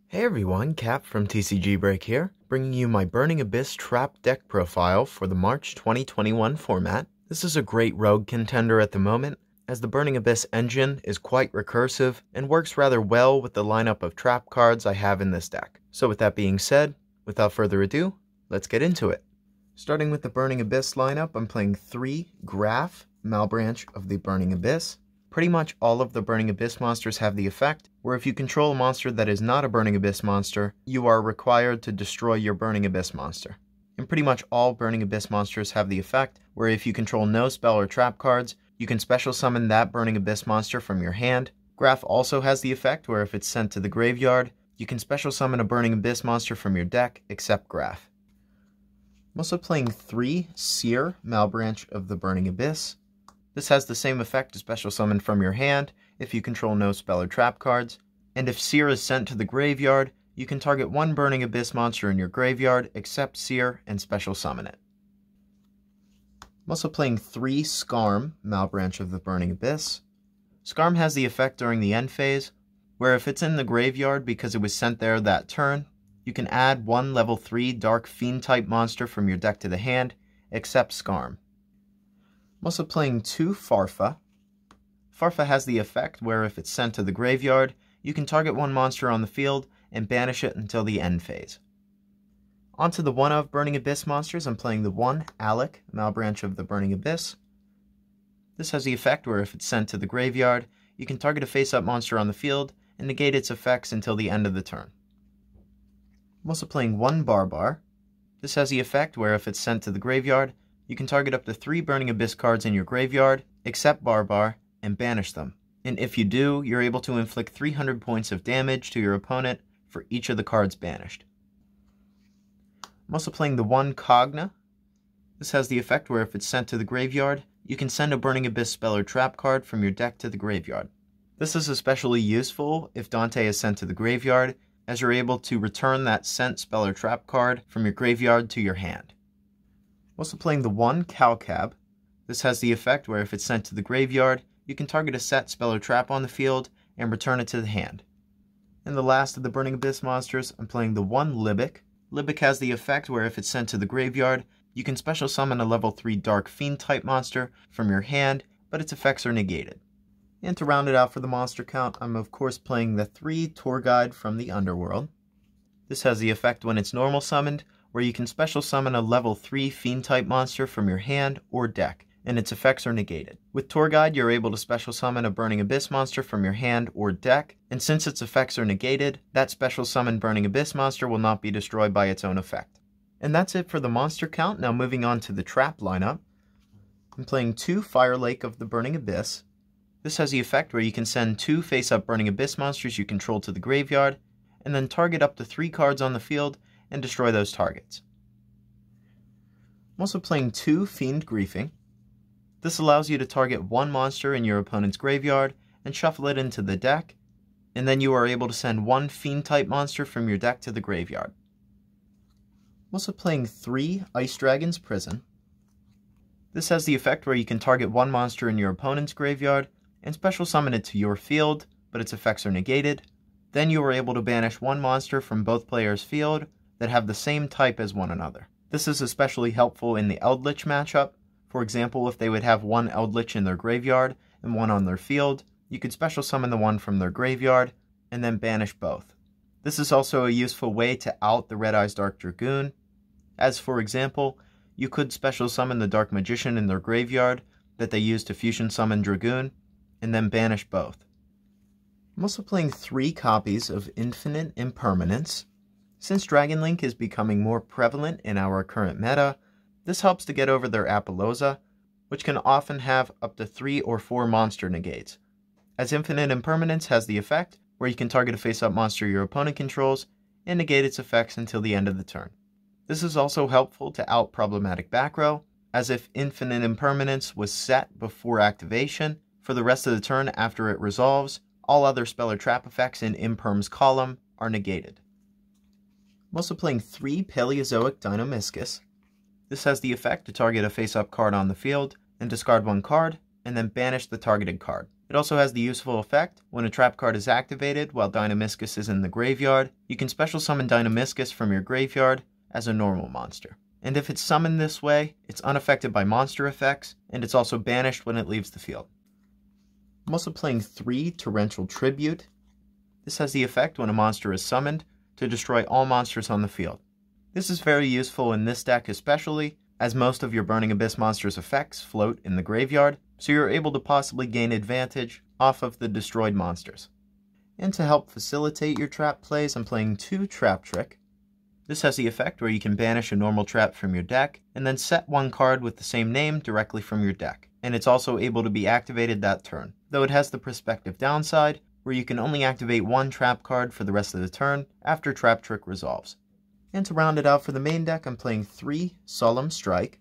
Hey everyone, Cap from TCG Break here, bringing you my Burning Abyss Trap deck profile for the March 2021 format. This is a great rogue contender at the moment, as the Burning Abyss engine is quite recursive and works rather well with the lineup of trap cards I have in this deck. So with that being said, without further ado, let's get into it. Starting with the Burning Abyss lineup, I'm playing 3 Graf, Malbranch of the Burning Abyss. Pretty much all of the Burning Abyss monsters have the effect where if you control a monster that is not a Burning Abyss monster, you are required to destroy your Burning Abyss monster. And pretty much all Burning Abyss monsters have the effect where if you control no spell or trap cards, you can special summon that Burning Abyss monster from your hand. Graf also has the effect where if it's sent to the graveyard, you can special summon a Burning Abyss monster from your deck, except Graf. I'm also playing 3 Seer, Malbranch of the Burning Abyss. This has the same effect to special summon from your hand if you control no spell or trap cards, and if Seer is sent to the graveyard, you can target one Burning Abyss monster in your graveyard, except Seer, and special summon it. I'm also playing 3 Skarm, Malbranch of the Burning Abyss. Skarm has the effect during the end phase, where if it's in the graveyard because it was sent there that turn, you can add one level 3 Dark Fiend type monster from your deck to the hand, except Skarm. I'm also playing 2 Farfa. Farfa has the effect where if it's sent to the graveyard, you can target one monster on the field and banish it until the end phase. Onto the one of Burning Abyss monsters, I'm playing the 1 Alec, Malbranch of the Burning Abyss. This has the effect where if it's sent to the graveyard, you can target a face-up monster on the field and negate its effects until the end of the turn. I'm also playing 1 Barbar. This has the effect where if it's sent to the graveyard, you can target up to 3 Burning Abyss cards in your graveyard, except Barbar, and banish them. And if you do, you're able to inflict 300 points of damage to your opponent for each of the cards banished. I'm also playing the 1 Kog'Maw. This has the effect where if it's sent to the graveyard, you can send a Burning Abyss spell or trap card from your deck to the graveyard. This is especially useful if Dante is sent to the graveyard, as you're able to return that sent spell or trap card from your graveyard to your hand. I'm also playing the 1 Calcab. This has the effect where if it's sent to the graveyard, you can target a set spell or trap on the field and return it to the hand. And the last of the Burning Abyss monsters, I'm playing the 1 Libic. Libic has the effect where if it's sent to the graveyard, you can special summon a level 3 Dark Fiend type monster from your hand, but its effects are negated. And to round it out for the monster count, I'm of course playing the 3 Tour Guide from the Underworld. This has the effect when it's normal summoned, where you can special summon a level 3 Fiend type monster from your hand or deck, and its effects are negated. With Tour Guide, you're able to special summon a Burning Abyss monster from your hand or deck, and since its effects are negated, that special summoned Burning Abyss monster will not be destroyed by its own effect. And that's it for the monster count. Now moving on to the trap lineup. I'm playing 2 Fire Lake of the Burning Abyss. This has the effect where you can send 2 face-up Burning Abyss monsters you control to the graveyard, and then target up to 3 cards on the field and destroy those targets. I'm also playing 2 Fiend Griefing. This allows you to target one monster in your opponent's graveyard and shuffle it into the deck, and then you are able to send 1 Fiend type monster from your deck to the graveyard. I'm also playing 3 Ice Dragon's Prison. This has the effect where you can target one monster in your opponent's graveyard and special summon it to your field, but its effects are negated. Then you are able to banish one monster from both players' field that have the same type as one another. This is especially helpful in the Eldritch matchup. For example, if they would have 1 Eldritch in their graveyard and 1 on their field, you could special summon the one from their graveyard and then banish both. This is also a useful way to out the Red Eyes Dark Dragoon, as for example, you could special summon the Dark Magician in their graveyard that they use to fusion summon Dragoon, and then banish both. I'm also playing 3 copies of Infinite Impermanence. Since Dragon Link is becoming more prevalent in our current meta, this helps to get over their Apollousa, which can often have up to 3 or 4 monster negates, as Infinite Impermanence has the effect where you can target a face-up monster your opponent controls and negate its effects until the end of the turn. This is also helpful to out problematic back row, as if Infinite Impermanence was set before activation, for the rest of the turn after it resolves, all other spell or trap effects in Imperm's column are negated. I'm also playing 3 Paleozoic Dinomischus. This has the effect to target a face-up card on the field and discard 1 card, and then banish the targeted card. It also has the useful effect, when a trap card is activated while Dynamiscus is in the graveyard, you can special summon Dynamiscus from your graveyard as a normal monster. And if it's summoned this way, it's unaffected by monster effects, and it's also banished when it leaves the field. I'm also playing 3 Torrential Tribute. This has the effect when a monster is summoned to destroy all monsters on the field. This is very useful in this deck especially, as most of your Burning Abyss monsters' effects float in the graveyard, so you're able to possibly gain advantage off of the destroyed monsters. And to help facilitate your trap plays, I'm playing 2 Trap Trick. This has the effect where you can banish a normal trap from your deck, and then set one card with the same name directly from your deck. And it's also able to be activated that turn, though it has the prospective downside, where you can only activate one trap card for the rest of the turn after Trap Trick resolves. And to round it out for the main deck, I'm playing 3 Solemn Strike.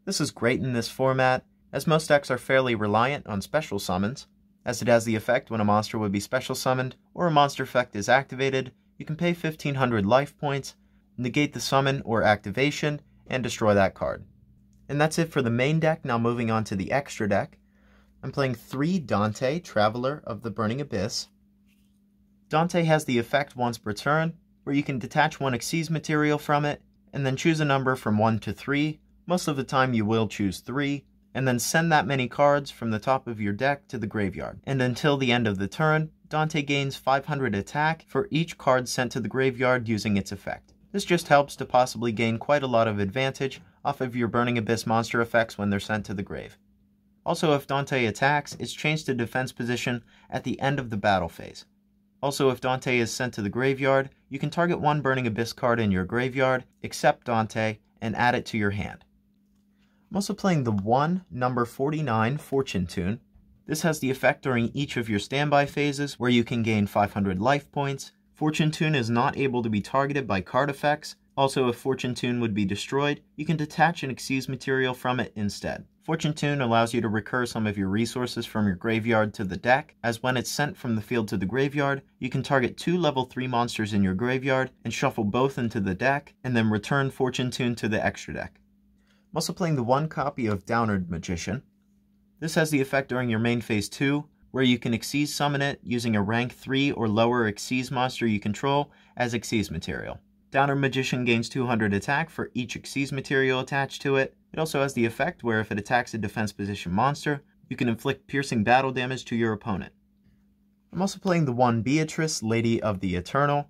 This is great in this format, as most decks are fairly reliant on special summons, as it has the effect when a monster would be special summoned or a monster effect is activated, you can pay 1500 life points, negate the summon or activation, and destroy that card. And that's it for the main deck. Now moving on to the extra deck. I'm playing 3 Dante, Traveler of the Burning Abyss. Dante has the effect once per turn, where you can detach one Xyz material from it, and then choose a number from 1 to 3. Most of the time you will choose 3, and then send that many cards from the top of your deck to the graveyard. And until the end of the turn, Dante gains 500 attack for each card sent to the graveyard using its effect. This just helps to possibly gain quite a lot of advantage off of your Burning Abyss monster effects when they're sent to the grave. Also, if Dante attacks, it's changed to defense position at the end of the battle phase. Also, if Dante is sent to the graveyard, you can target one Burning Abyss card in your graveyard, except Dante, and add it to your hand. I'm also playing the 1 number 49 Fortune Tune. This has the effect during each of your standby phases, where you can gain 500 life points. Fortune Tune is not able to be targeted by card effects. Also, if Fortune Tune would be destroyed, you can detach an Xyz material from it instead. Fortune Tune allows you to recur some of your resources from your graveyard to the deck, as when it's sent from the field to the graveyard, you can target 2 level 3 monsters in your graveyard and shuffle both into the deck, and then return Fortune Tune to the extra deck. I'm also playing the 1 copy of Downward Magician. This has the effect during your main phase 2, where you can Xyz summon it using a rank 3 or lower Xyz monster you control as Xyz material. Downward Magician gains 200 attack for each Xyz material attached to it. It also has the effect where if it attacks a defense position monster, you can inflict piercing battle damage to your opponent. I'm also playing the 1 Beatrice, Lady of the Eternal.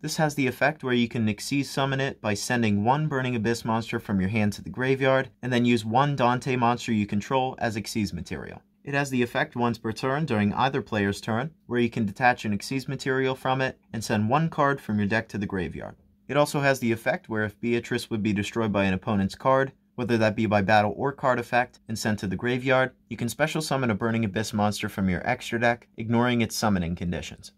This has the effect where you can Xyz summon it by sending 1 Burning Abyss monster from your hand to the graveyard, and then use 1 Dante monster you control as Xyz material. It has the effect once per turn during either player's turn, where you can detach an Xyz material from it and send 1 card from your deck to the graveyard. It also has the effect where if Beatrice would be destroyed by an opponent's card, whether that be by battle or card effect, and sent to the graveyard, you can special summon a Burning Abyss monster from your extra deck, ignoring its summoning conditions.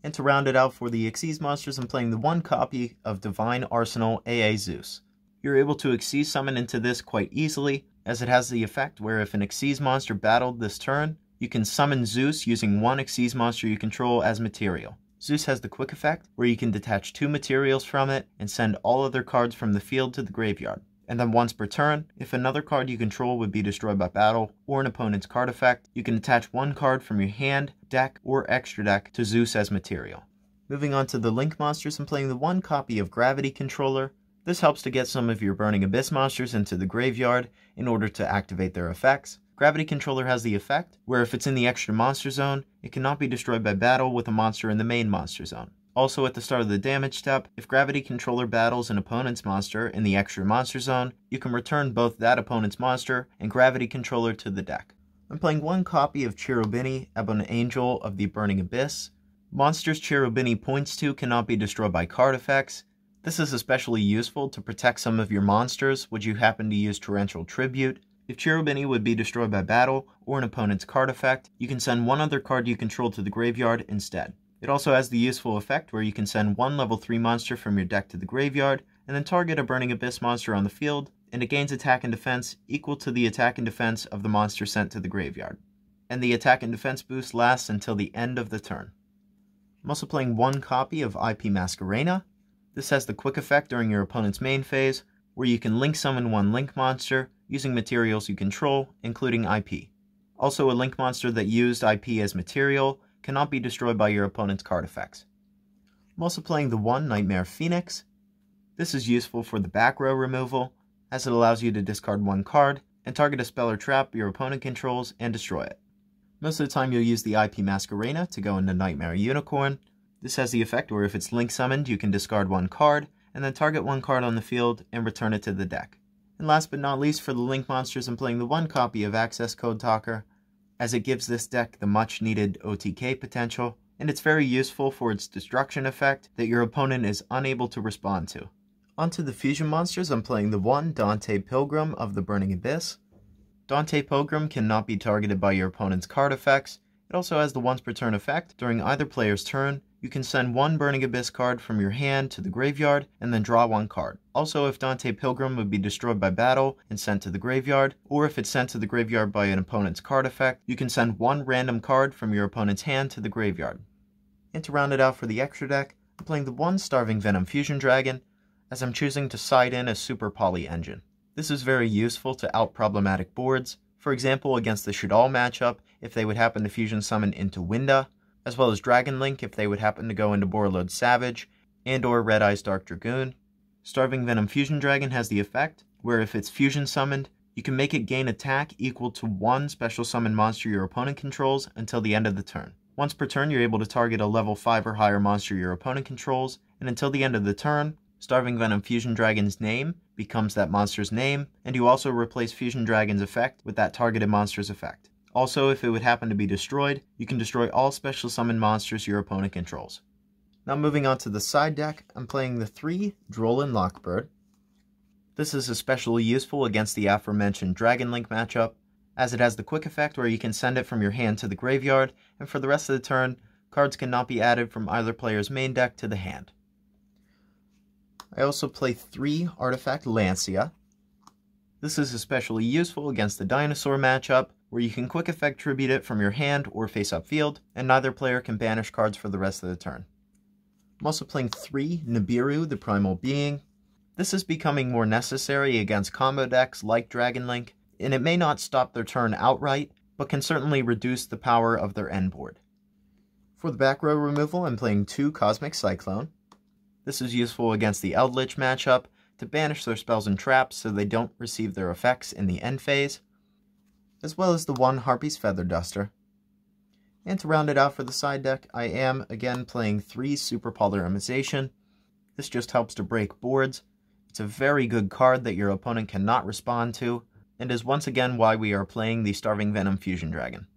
And to round it out for the Xyz monsters, I'm playing the 1 copy of Divine Arsenal AA Zeus. You're able to Xyz summon into this quite easily, as it has the effect where if an Xyz monster battled this turn, you can summon Zeus using 1 Xyz monster you control as material. Zeus has the quick effect, where you can detach 2 materials from it and send all other cards from the field to the graveyard. And then once per turn, if another card you control would be destroyed by battle or an opponent's card effect, you can attach 1 card from your hand, deck, or extra deck to Zeus as material. Moving on to the Link monsters, I'm playing the 1 copy of Gravity Controller. This helps to get some of your Burning Abyss monsters into the graveyard in order to activate their effects. Gravity Controller has the effect where if it's in the extra monster zone, it cannot be destroyed by battle with a monster in the main monster zone. Also, at the start of the damage step, if Gravity Controller battles an opponent's monster in the extra monster zone, you can return both that opponent's monster and Gravity Controller to the deck. I'm playing 1 copy of Cherubini, Ebon Angel of the Burning Abyss. Monsters Cherubini points to cannot be destroyed by card effects. This is especially useful to protect some of your monsters would you happen to use Torrential Tribute. If Cherubini would be destroyed by battle or an opponent's card effect, you can send 1 other card you control to the graveyard instead. It also has the useful effect where you can send 1 level 3 monster from your deck to the graveyard, and then target a Burning Abyss monster on the field, and it gains attack and defense equal to the attack and defense of the monster sent to the graveyard. And the attack and defense boost lasts until the end of the turn. I'm also playing 1 copy of IP Masquerena. This has the quick effect during your opponent's main phase, where you can link summon 1 Link monster using materials you control, including IP. Also, a link monster that used IP as material cannot be destroyed by your opponent's card effects. I'm also playing the 1 Nightmare Phoenix. This is useful for the back row removal, as it allows you to discard 1 card and target a spell or trap your opponent controls and destroy it. Most of the time you'll use the IP Masquerena to go into Nightmare Unicorn. This has the effect where if it's link summoned, you can discard 1 card, and then target 1 card on the field and return it to the deck. And last but not least, for the link monsters, I'm playing the 1 copy of Access Code Talker, as it gives this deck the much needed OTK potential, and it's very useful for its destruction effect that your opponent is unable to respond to. Onto the fusion monsters, I'm playing the 1 Dante Pilgrim of the Burning Abyss. Dante Pilgrim cannot be targeted by your opponent's card effects. It also has the once per turn effect. During either player's turn, you can send 1 Burning Abyss card from your hand to the graveyard and then draw 1 card. Also, if Dante Pilgrim would be destroyed by battle and sent to the graveyard, or if it's sent to the graveyard by an opponent's card effect, you can send 1 random card from your opponent's hand to the graveyard. And to round it out for the extra deck, I'm playing the 1 Starving Venom Fusion Dragon, as I'm choosing to side in a Super Poly Engine. This is very useful to out-problematic boards, for example against the Shaddoll matchup if they would happen to fusion summon into Winda, as well as Dragon Link if they would happen to go into Borreload Savage, and or Red Eyes Dark Dragoon. Starving Venom Fusion Dragon has the effect where if it's fusion summoned, you can make it gain attack equal to 1 special summon monster your opponent controls until the end of the turn. Once per turn, you're able to target a level 5 or higher monster your opponent controls, and until the end of the turn, Starving Venom Fusion Dragon's name becomes that monster's name, and you also replace Fusion Dragon's effect with that targeted monster's effect. Also, if it would happen to be destroyed, you can destroy all special summon monsters your opponent controls. Now moving on to the side deck, I'm playing the 3 Drollin Lockbird. This is especially useful against the aforementioned Dragon Link matchup, as it has the quick effect where you can send it from your hand to the graveyard, and for the rest of the turn, cards cannot be added from either player's main deck to the hand. I also play 3 Artifact Lancia. This is especially useful against the Dinosaur matchup, where you can quick effect tribute it from your hand or face-up field, and neither player can banish cards for the rest of the turn. I'm also playing 3 Nibiru, the Primal Being. This is becoming more necessary against combo decks like Dragon Link, and it may not stop their turn outright, but can certainly reduce the power of their end board. For the back row removal, I'm playing 2 Cosmic Cyclone. This is useful against the Eldritch matchup to banish their spells and traps so they don't receive their effects in the end phase, as well as the 1 Harpy's Feather Duster. And to round it out for the side deck, I am again playing 3 Super Polymerization. This just helps to break boards. It's a very good card that your opponent cannot respond to, and is once again why we are playing the Starving Venom Fusion Dragon.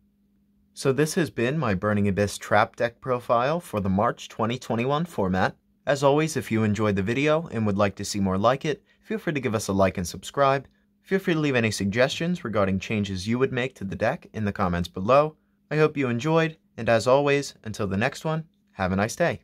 So this has been my Burning Abyss Trap Deck profile for the March 2021 format. As always, if you enjoyed the video and would like to see more like it, feel free to give us a like and subscribe. Feel free to leave any suggestions regarding changes you would make to the deck in the comments below. I hope you enjoyed, and as always, until the next one, have a nice day.